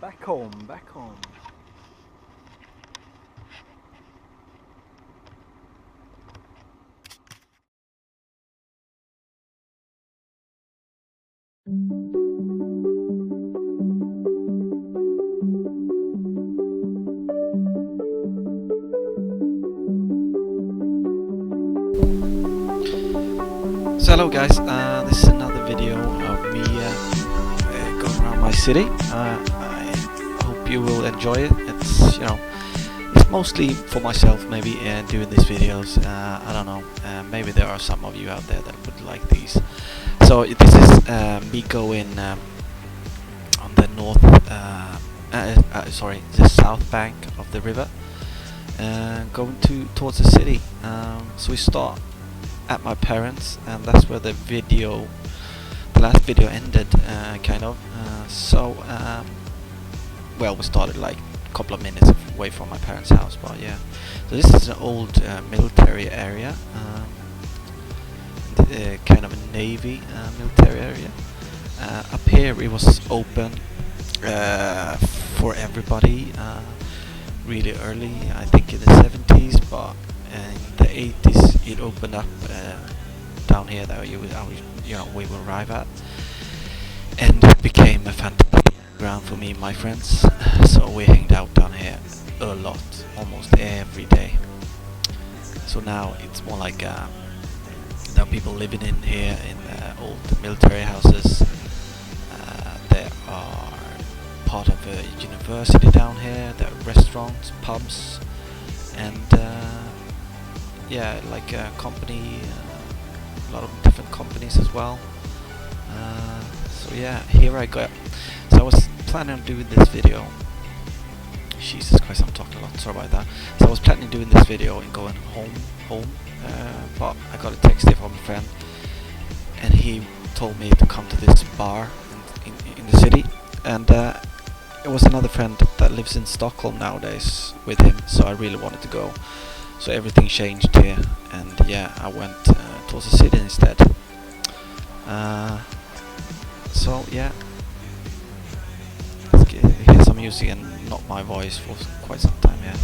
Back home, back home. So hello guys, this is another video of me going around my city. I hope you will enjoy it. It's it's mostly for myself maybe doing these videos. I don't know, maybe there are some of you out there that would like these. So this is me going on the the south bank of the river, going towards the city. So we start at my parents, and that's where the last video ended, kind of. Well, we started like a couple of minutes away from my parents' house, but yeah. So this is an old military area, kind of a navy military area. Up here it was open for everybody really early, I think in the 70s, but in the 80s it opened up down here that we will arrive at, and it became a fantastic ground for me and my friends. So we hanged out down here a lot, almost every day. So now it's more like there are people living in here in old military houses. There are part of a university down here. There are restaurants, pubs, and yeah, like a company, a lot of different companies as well. So yeah, here I go. So I was planning on doing this video. Jesus Christ, I'm talking a lot, sorry about that. So I was planning on doing this video and going home, but I got a text here from a friend, and he told me to come to this bar in the city, and it was another friend that lives in Stockholm nowadays with him, so I really wanted to go. So everything changed here, and yeah, I went towards the city instead. So yeah, let's hear some music and not my voice for quite some time. Yeah.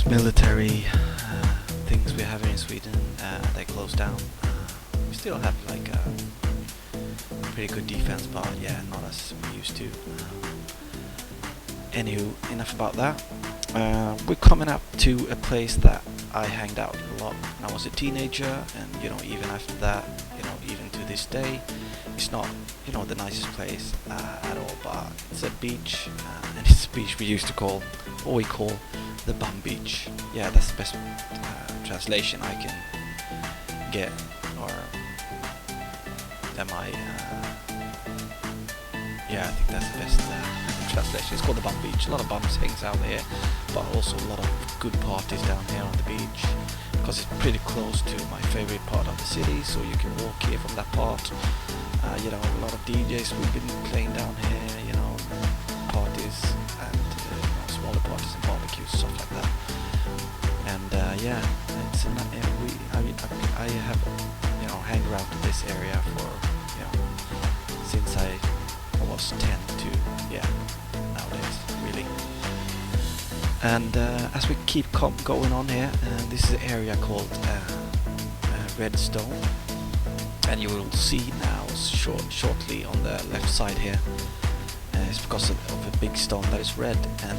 military things we have here in Sweden, they closed down. We still have like a pretty good defense, but yeah, not as we used to. Anywho, enough about that. We're coming up to a place that I hanged out a lot when I was a teenager, and you know, even after that, you know, even to this day, it's not, you know, the nicest place at all, but it's a beach, and it's a beach we used to call, or we call, the bum beach. Yeah, that's the best translation I can get, or am I? Yeah, I think that's the best translation. It's called the bum beach. A lot of bums hangs out here, but also a lot of good parties down here on the beach, because it's pretty close to my favorite part of the city, so you can walk here from that part. You know, a lot of DJs we've been playing down here, you know, parties and you know, smaller parties and barbecues, stuff like that. And yeah, it's I have, you know, hang around in this area for, you know, since I was 10 to, yeah, nowadays, really. And as we keep going on here, this is an area called Redstone, and you will see now shortly on the left side here, it's because of a big stone that is red, and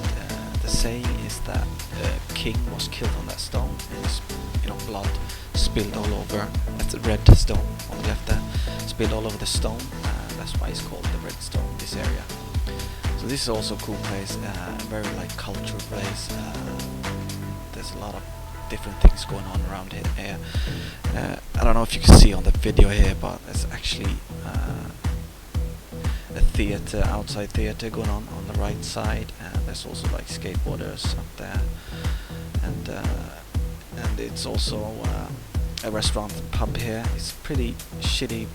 the saying is that the king was killed on that stone, and his, you know, blood spilled all over. That's a red stone on the left there, spilled all over the stone. That's why it's called the Redstone, this area. So this is also a cool place, very like cultural place. There's a lot of different things going on around here. I don't know if you can see on the video here, but there's actually a theater, outside theater going on the right side, and there's also like skateboarders up there, and it's also a restaurant and pub here. It's pretty shitty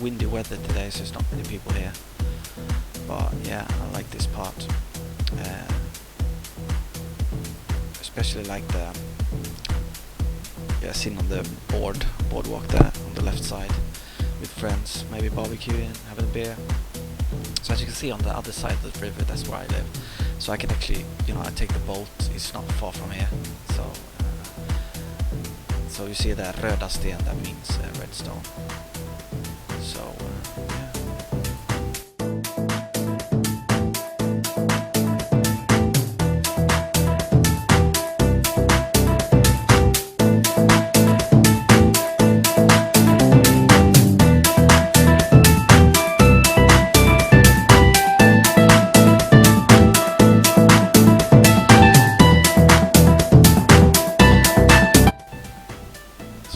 windy weather today, so there's not many people here, but yeah, I like this part, especially like the sitting on the boardwalk there on the left side with friends, maybe barbecuing, having a beer. So as you can see on the other side of the river, that's where I live, so I can actually, you know, I take the boat, it's not far from here, so you see that röda sten, that means redstone. So yeah.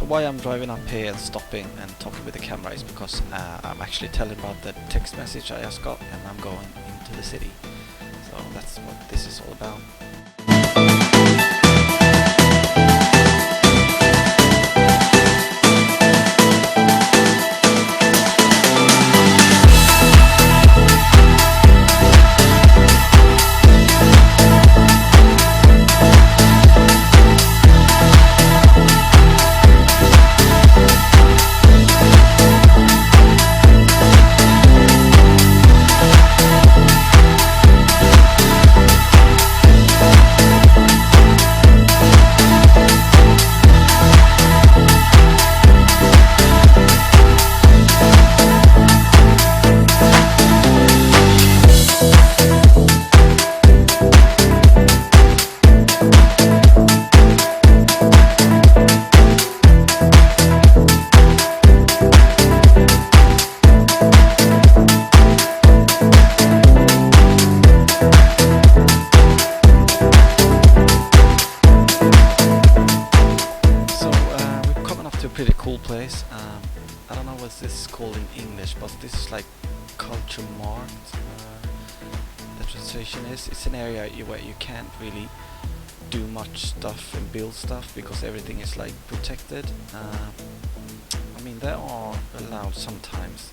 Why I'm driving up here and stopping and talking with the camera is because I'm actually telling about the text message I just got, and I'm going into the city. So that's what this is all about. Pretty cool place. I don't know what this is called in English, but this is like culture marked. The translation is, it's an area where you can't really do much stuff and build stuff because everything is like protected. I mean, there are allowed sometimes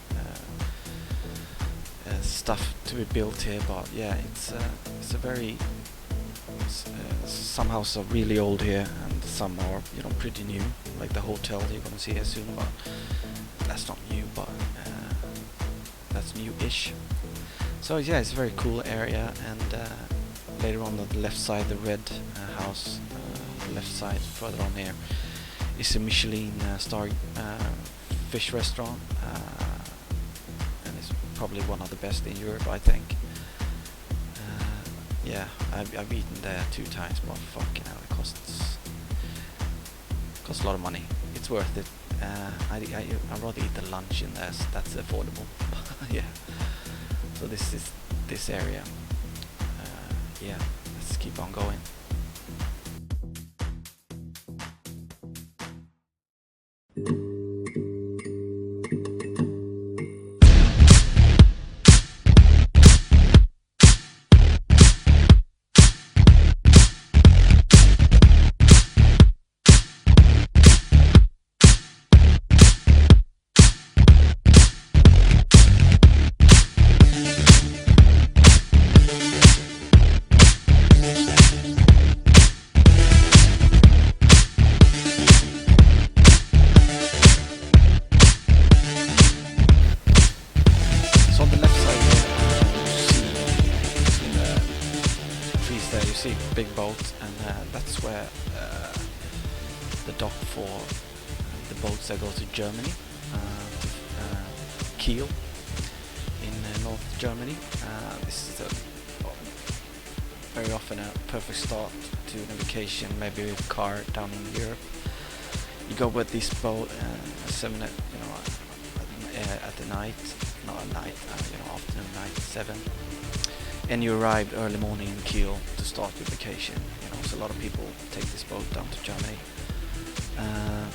stuff to be built here, but yeah, it's a very some houses are really old here, and some are, you know, pretty new, like the hotel you're gonna see here soon, but that's not new, but that's new-ish. So yeah, it's a very cool area, and later on the left side, the red house, left side further on here, is a Michelin star fish restaurant, and it's probably one of the best in Europe, I think. Yeah, I've eaten there 2 times, but fucking hell, it costs a lot of money. It's worth it. I'd rather eat the lunch in there, so that's affordable. Yeah. So this is this area. Yeah, let's keep on going. Big boat, and that's where the dock for the boats that go to Germany, Kiel in North Germany. This is very often a perfect start to a vacation, maybe with a car down in Europe. You go with this boat 7 at the night, not at night, afternoon, night 7. And you arrived early morning in Kiel to start your vacation. So a lot of people take this boat down to Germany. And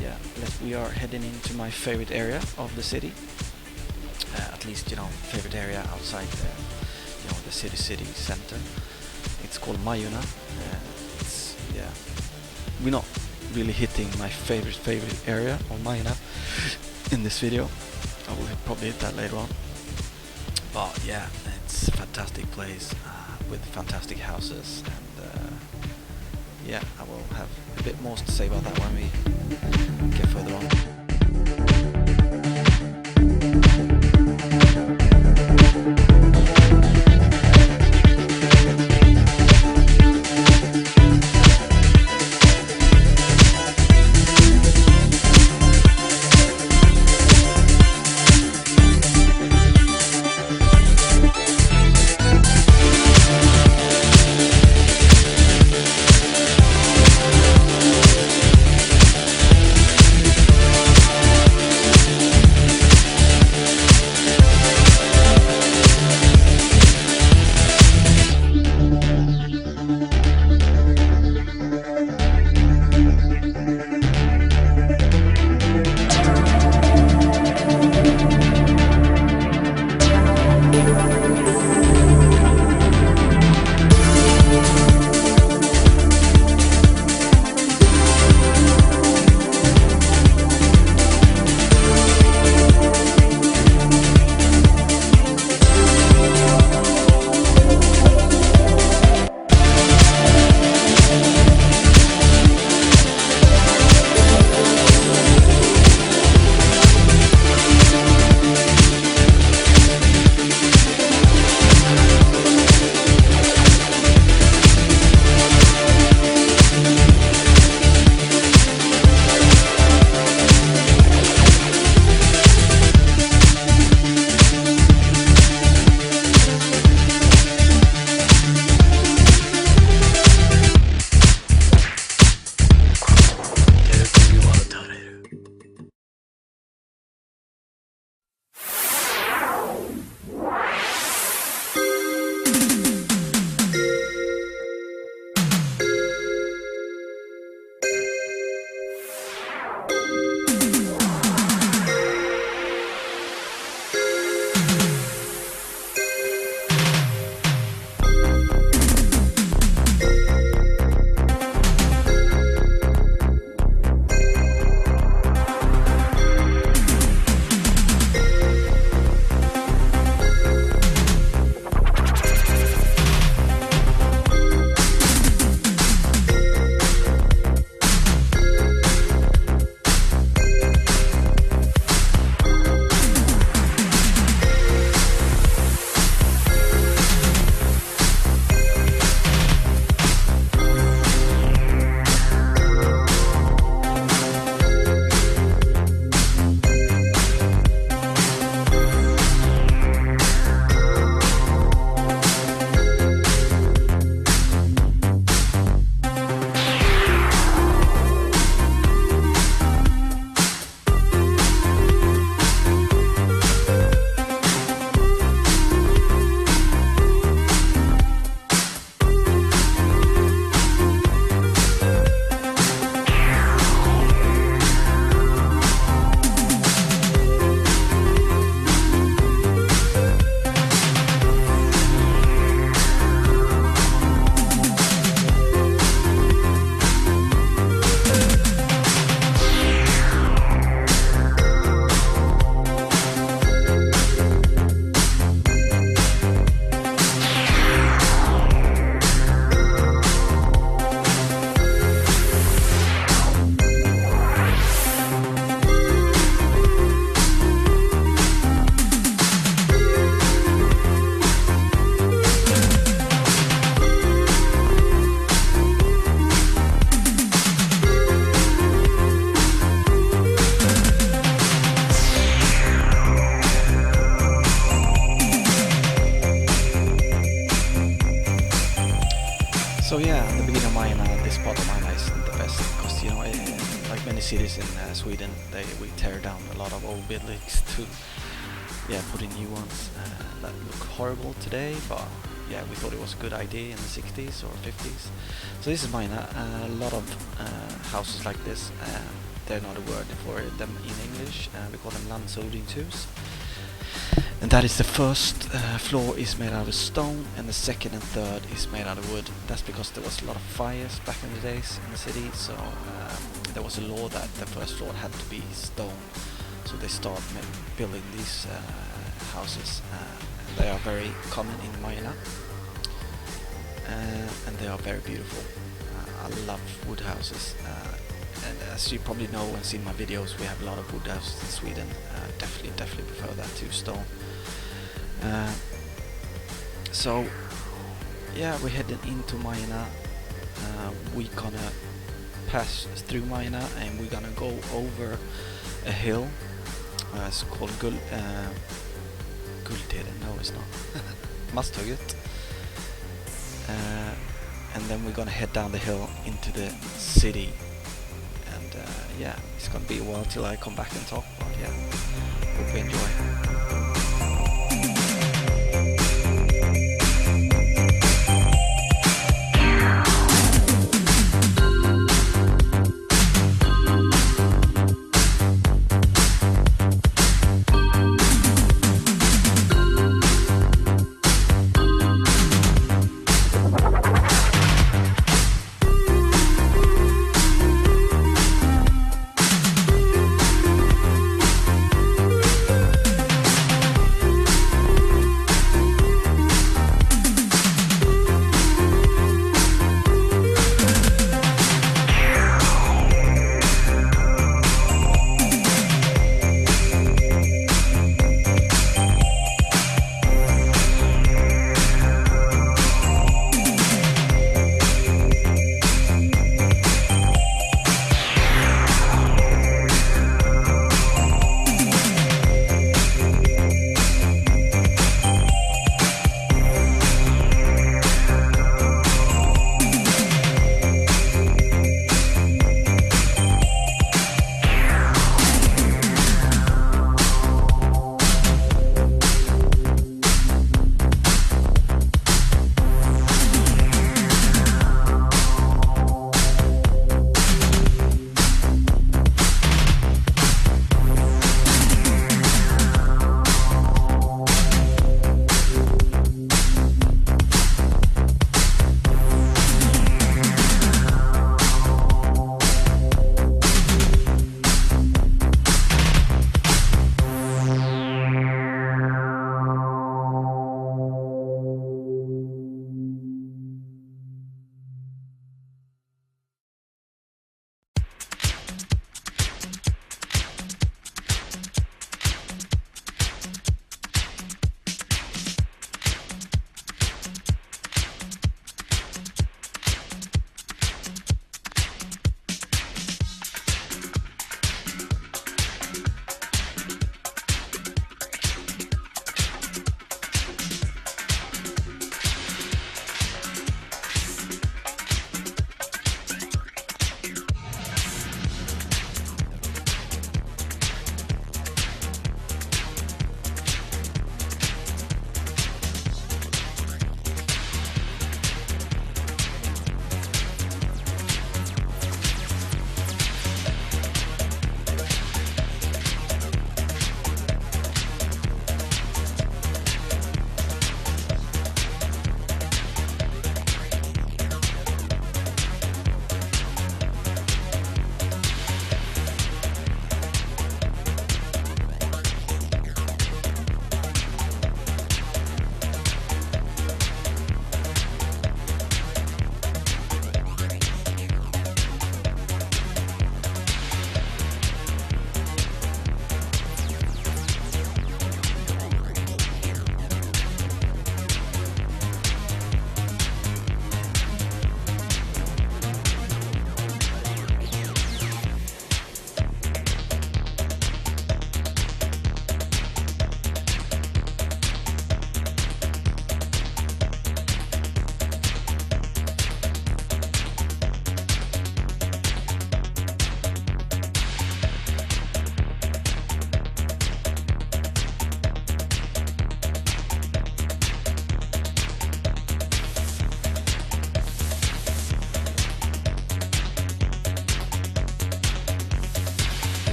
yeah, we are heading into my favorite area of the city. At least, favorite area outside the city center. It's called Majorna. We're not really hitting my favorite area of Majorna in this video. I will probably hit that later on. But yeah, it's a fantastic place with fantastic houses, and yeah, I will have a bit more to say about that when we get further on. many cities in Sweden, we tear down a lot of old buildings to put in new ones that look horrible today, but yeah, we thought it was a good idea in the 60s or 50s. So this is mine. A lot of houses like this, they're not a word for them in English. We call them landshövdingshus. And that is the first floor is made out of stone, and the second and third is made out of wood. That's because there was a lot of fires back in the days in the city, so there was a law that the first floor had to be stone. So they start building these houses. They are very common in Majorna, and they are very beautiful. I love wood houses, and as you probably know and seen my videos, we have a lot of wood houses in Sweden. Definitely prefer that to stone. So yeah, we're heading into Majorna. We're gonna pass through Majorna, and we're gonna go over a hill. It's called Guldheden. No, it's not. Masthugget. And then we're gonna head down the hill into the city. And yeah, it's gonna be a while till I come back and talk. But yeah, hope you enjoy.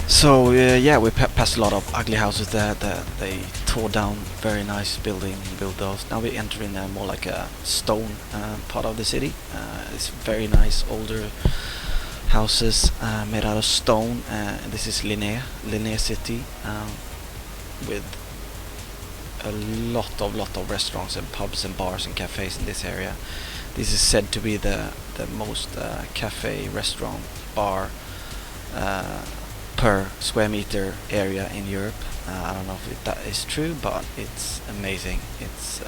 So yeah, we passed a lot of ugly houses there that they tore down. Very nice building, built those. Now we enter in more like a stone part of the city. It's very nice older houses made out of stone. This is Linné city, with a lot of restaurants and pubs and bars and cafes in this area. This is said to be the most cafe, restaurant, bar per square meter area in Europe. I don't know if that is true, but it's amazing. It's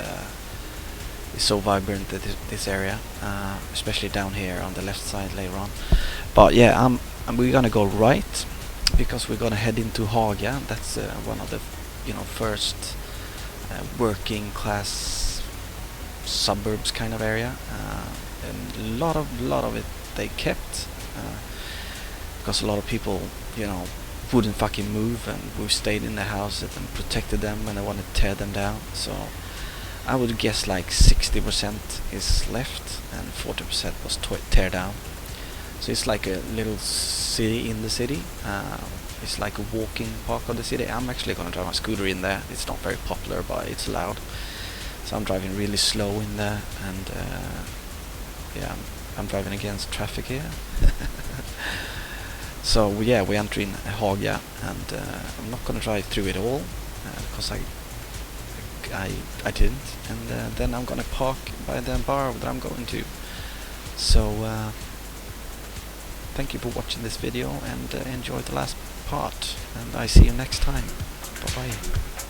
so vibrant, this area, especially down here on the left side later on. But yeah, we're gonna go right because we're gonna head into Haga. That's one of the first working class suburbs kind of area, and a lot of it they kept, because a lot of people wouldn't fucking move, and we stayed in the houses and protected them when they wanted to tear them down. So I would guess like 60% is left and 40% was tear down. So it's like a little city in the city. It's like a walking park of the city. I'm actually gonna drive my scooter in there. It's not very popular, but it's loud. So I'm driving really slow in there, and yeah, I'm driving against traffic here. So yeah, we enter in Haga, and I'm not gonna drive through it all because I didn't, and then I'm gonna park by the bar that I'm going to. So thank you for watching this video, and enjoy the last part, and I see you next time. Bye bye.